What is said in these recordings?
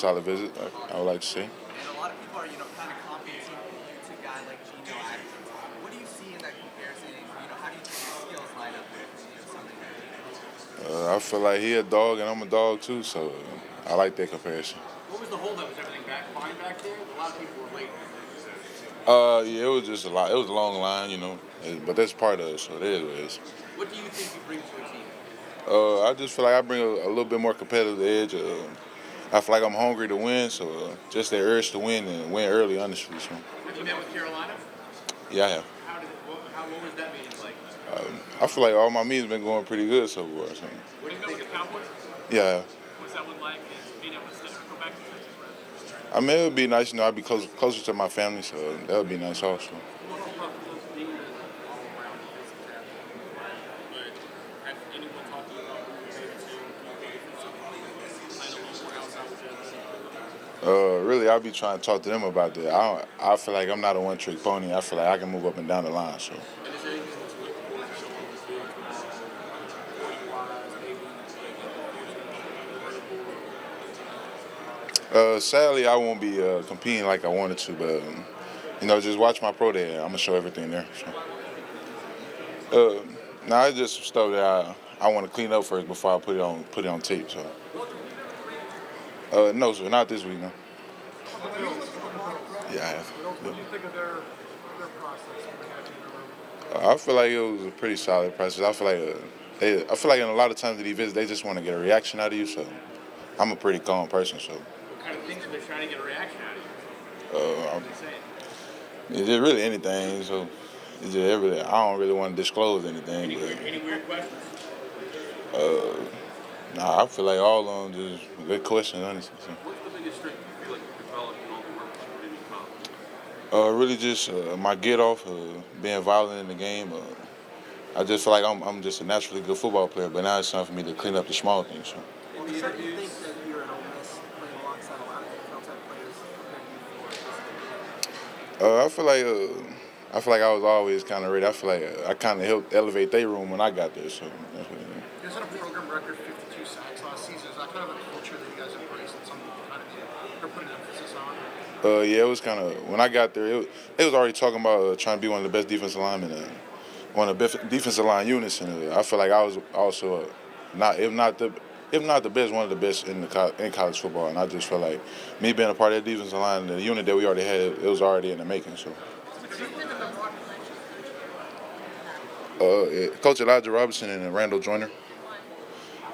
solid visit, I would like to say. And a lot of people are, kind of complimenting you to a guy like Geno Atkins. What do you see in that comparison? How do you think your skills line up with, something like I feel like he a dog and I'm a dog too, so I like that comparison. What was the holdup? Was everything fine back there? A lot of people were late. Yeah, it was just a lot. It was a long line, but that's part of it, so it is what it is. What do you think you bring to a team? I just feel like I bring a little bit more competitive edge. I feel like I'm hungry to win, so just that urge to win and win early, honestly. So. Have you met with Carolina? Yeah, I have. What was that meeting like? I feel like all my meetings been going pretty good so far. So. What do you think of the Cowboys? Yeah, I have. What's that one like? Being able to go back to Texas, right? I mean, it would be nice, I'd be closer to my family, so that would be nice also. Really, I'll be trying to talk to them about that. I feel like I'm not a one-trick pony. I feel like I can move up and down the line. So. Sadly, I won't be competing like I wanted to, but just watch my pro day. I'm gonna show everything there. So. Now it's just some stuff that I want to clean up first before I put it on tape. So. No, sir, not this week. No. Yeah, I have. What do you think of their process? I feel like it was a pretty solid process. I feel like in a lot of times that he visits, they just want to get a reaction out of you. So I'm a pretty calm person. So. What kind of things are they trying to get a reaction out of you? What are they saying? It's just really anything. So it's just I don't really want to disclose anything. Any weird questions? Nah, I feel like all of them just good questions, honestly. So. What's the biggest strength you feel like you developed in all the work you did in college? Really just my get off, being violent in the game. I just feel like I'm just a naturally good football player, but now it's time for me to clean up the small things. So. Well, you think that you're at Ole Miss playing alongside a lot of NFL type players I feel like I was always kind of ready. I feel like I kind of helped elevate their room when I got there. So that's what it is. You guys had a program record 52 sacks last season. Is that kind of a culture that you guys embrace and something you kind of are putting emphasis on? Yeah, it was kind of when I got there. They was already talking about trying to be one of the best defensive linemen, one of the defensive line units, and I feel like I was also if not the best, one of the best in college football. And I just felt like me being a part of that defensive line, the unit that we already had, it was already in the making. So. Coach Elijah Robinson and Randall Joyner.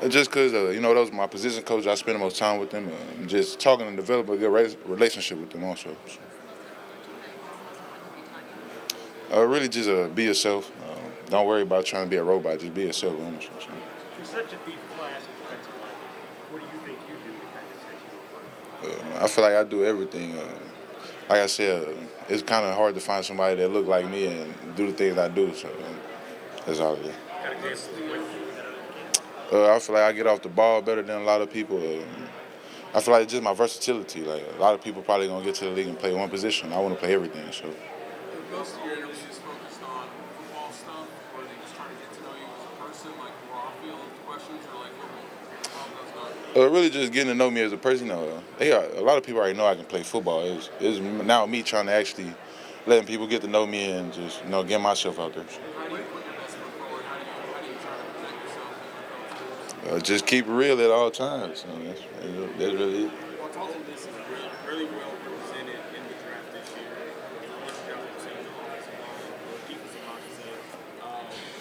Just because, that was my position coach. I spent the most time with them, just talking and developing a good relationship with them also. So. Really just be yourself. Don't worry about trying to be a robot. Just be yourself. You're such a deep class offensively. What do you think you do to kind of set you apart? I feel like I do everything. Like I said, it's kind of hard to find somebody that look like me and do the things I do. So that's all it is. I feel like I get off the ball better than a lot of people. I feel like just my versatility. Like a lot of people probably gonna get to the league and play one position. I want to play everything. So. Most of your interviews focused on football stuff, or are they just trying to get to know you as a person, like more off-field questions, or like what those Really just getting to know me as a person. A lot of people already know I can play football. It's now me trying to actually letting people get to know me and just get myself out there. So. How do you put your best foot forward? How do you try to protect yourself? Just keep it real at all times. So that's really it. Well, Dalton, this is really well represented in the draft this year. What you got to say the offensive line, or defensive line, to say,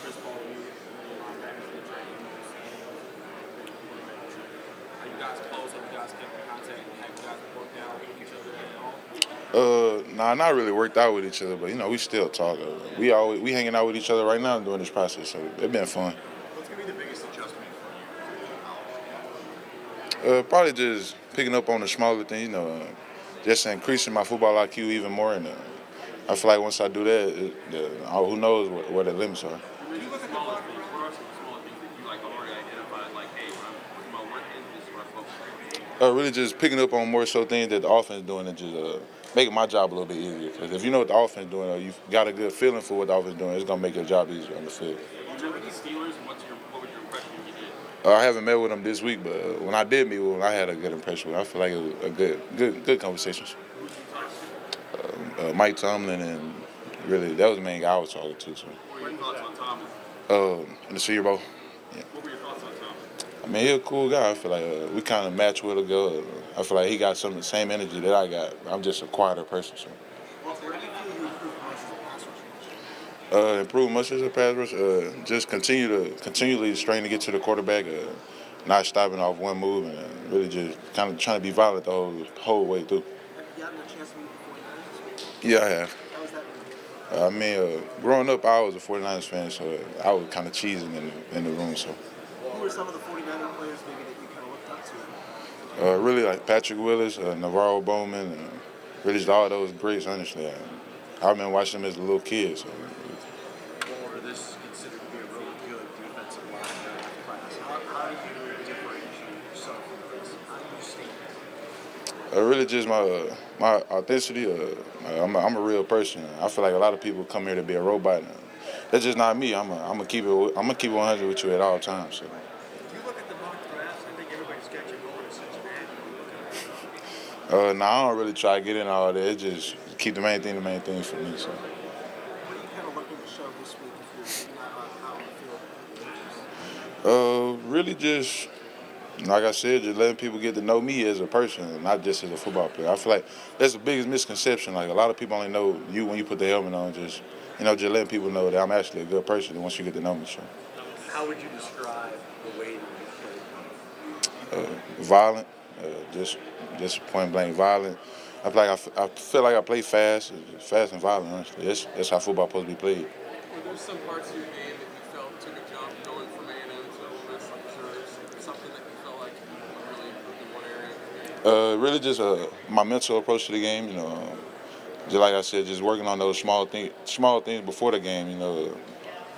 Chris Paul, linebackers, the draft. Are you guys close? Have you guys kept in contact? Have you guys worked out with each other at all? Nah, not really worked out with each other, but we still talk. We hanging out with each other right now during this process, so it's been fun. What's going to be the biggest adjustment for you? Probably just picking up on the smaller things, just increasing my football IQ even more, and I feel like once I do that, who knows where the limits are. When you look at the what are some small things that you already identified, like, hey, when I'm working, this is where I focus? Really just picking up on more so things that the offense is doing and just making my job a little bit easier. Because if you know what the offense is doing, or you've got a good feeling for what the offense is doing, it's going to make your job easier on the field. You remember the Steelers, and what was your impression when you did? I haven't met with him this week, but when I did meet with him, I had a good impression with him. I feel like it was a good conversations. Mike Tomlin and really that was the main guy I was talking to. So. What were your thoughts on Tomlin? In the Senior Bowl. Yeah. What were your thoughts on Tomlin? I mean, he's a cool guy. I feel like we kind of match with a go. I feel like he got some of the same energy that I got. I'm just a quieter person. So. Walter, where do you feel you improved most as a pass rusher? Improve much as a pass rush. Just continually strain to get to the quarterback. Not stopping off one move and really just kind of trying to be violent the whole way through. Have you gotten a chance to meet the 49ers? Yeah, I have. How was that meeting? Growing up, I was a 49ers fan, so I was kind of cheesing in the room. So, Who were some of the 49er players maybe that you kind of looked up to? really like Patrick Willis, Navarro Bowman, really just all those greats. Honestly, I've been watching them as a little kid. So, Or this is considered to be a really good defensive line class. How do you differentiate yourself from the rest? How do you stand out? really just my authenticity. I'm a real person. I feel like a lot of people come here to be a robot. That's just not me. I'm gonna keep it 100 with you at all times. So. If you look at the mock drafts, I think everybody's got you going to Cincinnati. No, I don't really try to get in all that. It just keep the main thing for me. So. What are you kind of looking to show this week if you're not out on the field? Really just, like I said, just letting people get to know me as a person and not just as a football player. I feel like that's the biggest misconception. Like a lot of people only know you when you put the helmet on. Just letting people know that I'm actually a good person once you get to know me. So. How would you describe the way that you play? Violent, just point blank violent. I feel like I play fast and violent. Honestly, that's how football supposed to be played. Were there some parts of your game that you felt took a jump going from A&M to Ole Miss? Like, is there something that you felt like you really improved in one area of your game? Really just my mental approach to the game. Just like I said, just working on those small things before the game.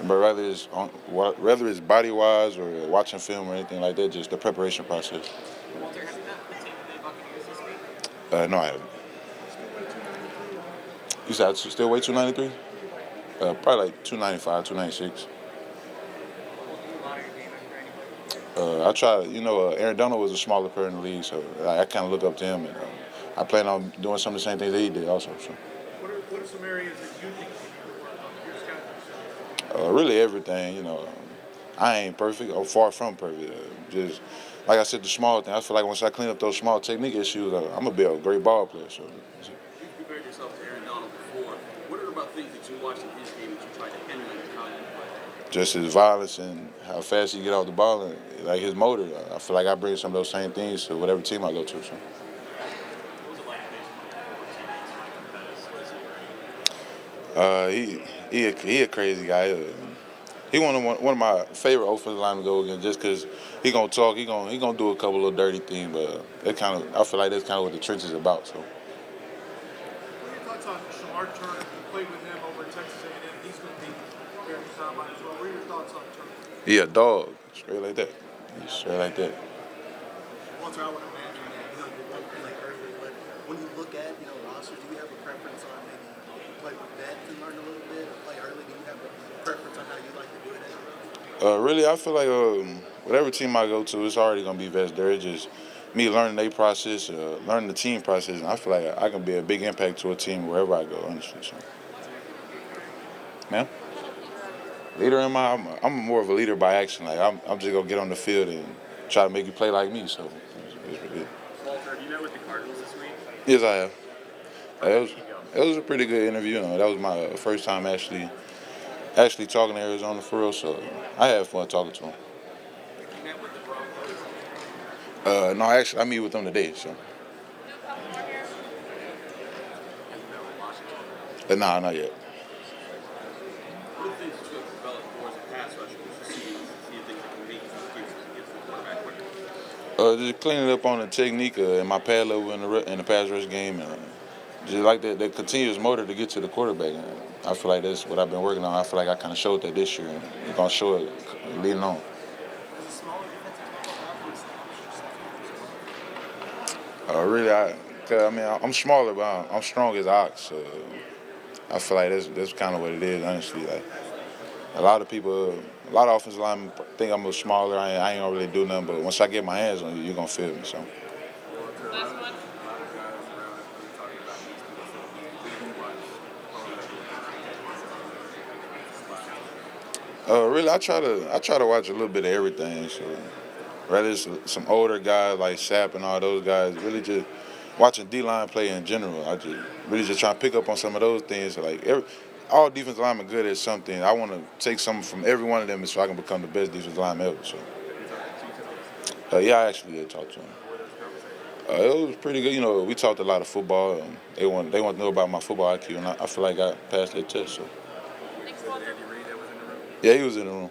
But whether it's body wise or watching film or anything like that, just the preparation process. Walter, have you met the Tampa Bay Buccaneers this week? No, I haven't. You said I still weigh 293? Probably like 295, 296. I try. Aaron Donald was a smaller player in the league, so I kind of look up to him, and I plan on doing some of the same things that he did also. So. What are some areas that you think you need to work on? Your scouting? Really everything. I ain't perfect or far from perfect. Just like I said, the small thing. I feel like once I clean up those small technique issues, I'm gonna be a great ball player. So. You've compared yourself to Aaron Donald before. What are about things that you watched in his game that you tried to emulate in how you play? Just his violence and how fast he get off the ball and like his motor. I feel like I bring some of those same things to whatever team I go to. So. What was it like facing He a crazy guy. He one of my favorite offensive linemen to go against just because he gonna talk. He gonna do a couple of dirty things, but I feel like that's kind of what the trench is about. So. What are your thoughts on Shamar Turner? You played with him over at Texas A&M. He's going to be here in the combine as well. What are your thoughts on Turner? He a dog, straight like that. He's straight like that. Walter, I would imagine that you won't play early, but when you look at rosters, do you have a preference on maybe play with vets and learn a little bit, or play early? Do you have a preference on how you like to do it as a rookie? Really, I feel like whatever team I go to, it's already gonna be vets there. It's just me learning their process, learning the team process, and I feel like I can be a big impact to a team wherever I go. Honestly, so. Man, leader I'm more of a leader by action. Like I'm just gonna get on the field and try to make you play like me. So. It's really, Walter, you met with the Cardinals this week. yes, I have. It was a pretty good interview. That was my first time actually talking to Arizona for real. So I had fun talking to him. You met with the Broncos. No, actually, I meet with them today. So. Nah, not yet. What are the things that you have developed more as a pass rusher? See things that can make you get to the quarterback quicker. Just cleaning up on the technique and my pad level in the pass rush game, and just like that continuous motor to get to the quarterback. And I feel like that's what I've been working on. I feel like I kind of showed that this year, and we're gonna show it leading on. As a smaller defensive Really, I'm smaller, but I'm strong as ox. So I feel like that's kind of what it is, honestly. Like. A lot of people, a lot of offensive linemen think I'm a smaller. I ain't gonna really do nothing, but once I get my hands on you, you're gonna feel me. So. Last one. Really, I try to watch a little bit of everything. So, whether it's some older guys like Sapp and all those guys, really just watching D-line play in general. I just really just try to pick up on some of those things. Like all defensive linemen good at something. I want to take something from every one of them so I can become the best defensive lineman ever. So, yeah, I actually did talk to him. It was pretty good. You know, we talked a lot of football. They want to know about my football IQ, and I feel like I passed that test. So, Thanks, Walter. yeah, he was in the room.